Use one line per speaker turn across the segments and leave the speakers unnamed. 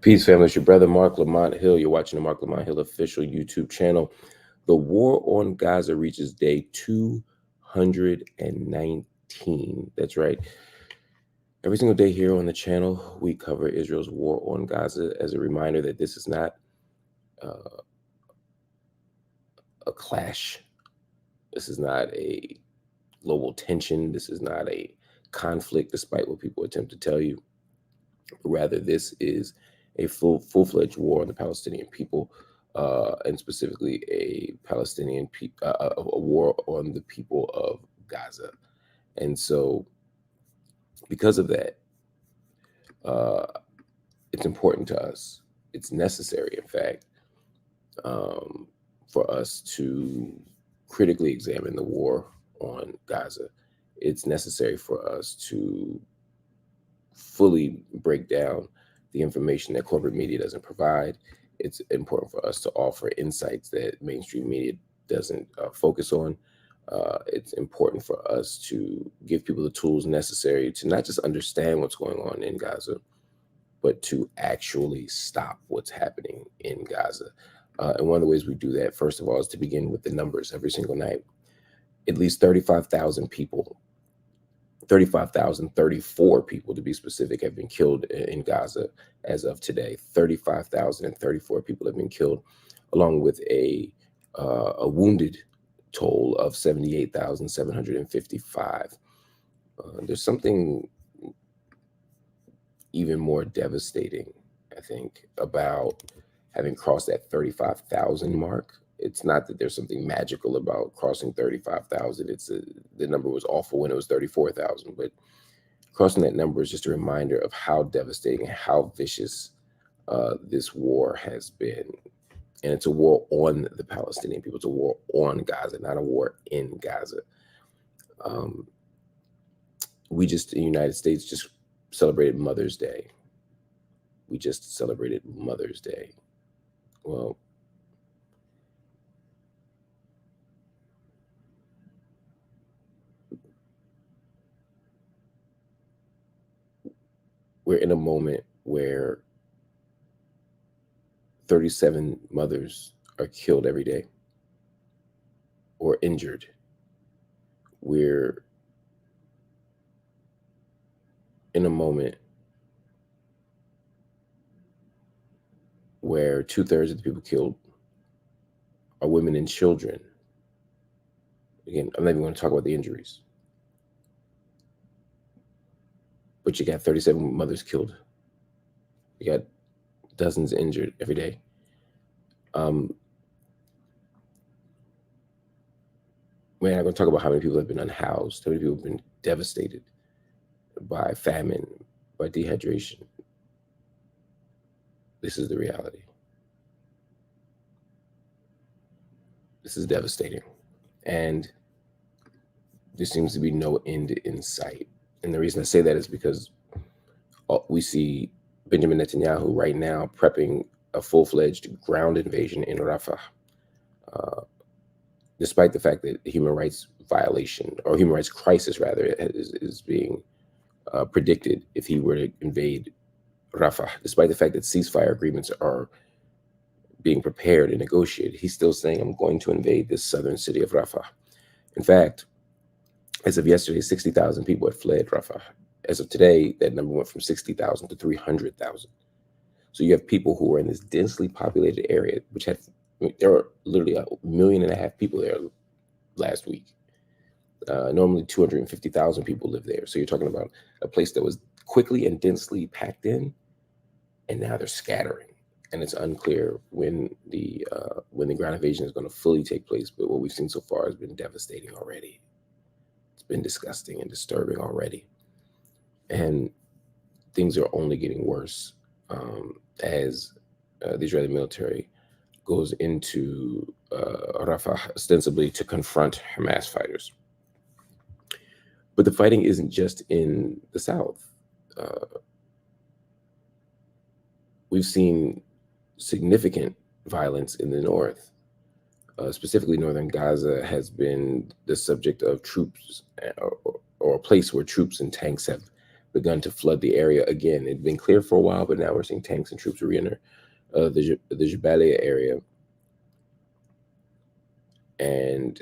Peace, family. It's your brother, Marc Lamont Hill. You're watching the Marc Lamont Hill official YouTube channel. The war on Gaza reaches day 219. That's right. Every single day here on the channel, we cover Israel's war on Gaza as a reminder that this is not a clash. This is not a global tension. This is not a conflict, despite what people attempt to tell you. Rather, this is a full-fledged war on the Palestinian people, and specifically a war on the people of Gaza. And so, because of that, it's important to us. It's necessary, in fact, for us to critically examine the war on Gaza. It's necessary for us to fully break down the information that corporate media doesn't provide. It's important for us to offer insights that mainstream media doesn't focus on. It's important for us to give people the tools necessary to not just understand what's going on in Gaza, but to actually stop what's happening in Gaza. And one of the ways we do that, first of all, is to begin with the numbers every single night. At least 35,000 people, 35,034 people to be specific, have been killed in Gaza as of today. 35,034 people have been killed, along with a wounded toll of 78,755. There's something even more devastating, I think, about having crossed that 35,000 mark. It's not that there's something magical about crossing 35,000. The number was awful when it was 34,000, but crossing that number is just a reminder of how devastating and how vicious this war has been. And it's a war on the Palestinian people. It's a war on Gaza, not a war in Gaza. We just, in the United States, just celebrated Mother's Day. We just celebrated Mother's Day. Well, we're in a moment where 37 mothers are killed every day or injured. We're in a moment where 2/3 of the people killed are women and children. Again, I'm not even going to talk about the injuries. But you got 37 mothers killed. You got dozens injured every day. We're not going to talk about how many people have been unhoused, how many people have been devastated by famine, by dehydration. This is the reality. This is devastating. And there seems to be no end in sight. And the reason I say that is because we see Benjamin Netanyahu right now prepping a full-fledged ground invasion in Rafah, despite the fact that human rights violation, or human rights crisis rather, is being predicted if he were to invade Rafah. Despite the fact that ceasefire agreements are being prepared and negotiated, he's still saying, I'm going to invade this southern city of Rafah. In fact, as of yesterday, 60,000 people had fled Rafah. As of today, that number went from 60,000 to 300,000. So you have people who are in this densely populated area, which had, there were literally 1.5 million people there last week. Normally 250,000 people live there. So you're talking about a place that was quickly and densely packed in, and now they're scattering. And it's unclear when the ground invasion is going to fully take place. But what we've seen so far has been devastating already. It's been disgusting and disturbing already. And things are only getting worse as the Israeli military goes into Rafah ostensibly to confront Hamas fighters. But the fighting isn't just in the south. We've seen significant violence in the north. Specifically, northern Gaza has been the subject of troops, or a place where troops and tanks have begun to flood the area again. It'd been clear for a while, but now we're seeing tanks and troops re-enter the Jabalia area. And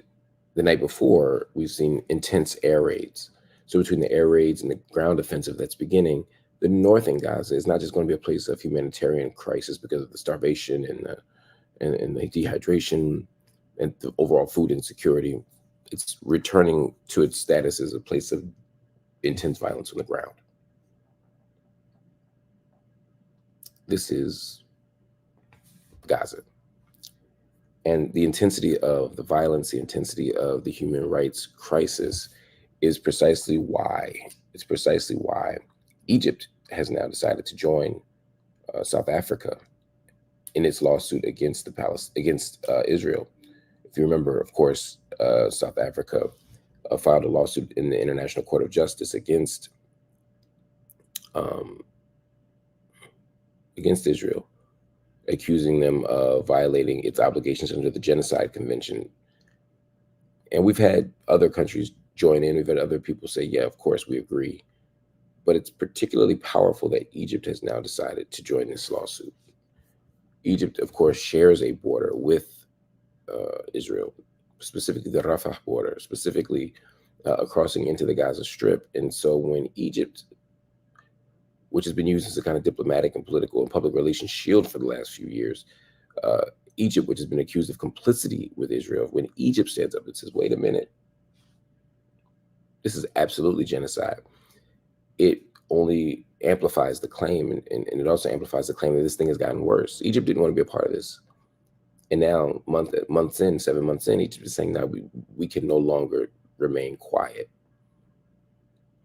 the night before, we've seen intense air raids. So between the air raids and the ground offensive that's beginning, the north in Gaza is not just going to be a place of humanitarian crisis because of the starvation and the dehydration and the overall food insecurity. It's returning to its status as a place of intense violence on the ground. This is Gaza. And the intensity of the violence, the intensity of the human rights crisis is precisely why Egypt has now decided to join South Africa in its lawsuit against Israel. If you remember, of course, South Africa filed a lawsuit in the International Court of Justice against Israel, accusing them of violating its obligations under the Genocide Convention. And we've had other countries join in. We've had other people say, yeah, of course, we agree. But it's particularly powerful that Egypt has now decided to join this lawsuit. Egypt, of course, shares a border with Israel, specifically the Rafah border, specifically crossing into the Gaza Strip. And so when Egypt, which has been used as a kind of diplomatic and political and public relations shield for the last few years, Egypt, which has been accused of complicity with Israel, when Egypt stands up and says, wait a minute, this is absolutely genocide, it only amplifies the claim, and it also amplifies the claim that this thing has gotten worse. Egypt didn't want to be a part of this. And now, 7 months in, Egypt is saying, now we can no longer remain quiet.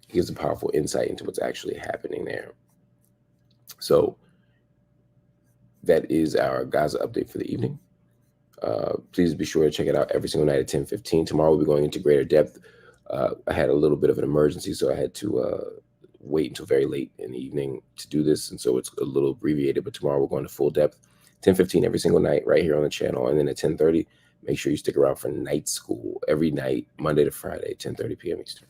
It gives a powerful insight into what's actually happening there. So that is our Gaza update for the evening. Please be sure to check it out every single night at 10:15. Tomorrow we'll be going into greater depth. I had a little bit of an emergency, so I had to wait until very late in the evening to do this, and so it's a little abbreviated, but tomorrow we're going to full depth, 10:15 every single night right here on the channel. And then at 10:30, make sure you stick around for night school every night, Monday to Friday, 10:30 p.m. Eastern.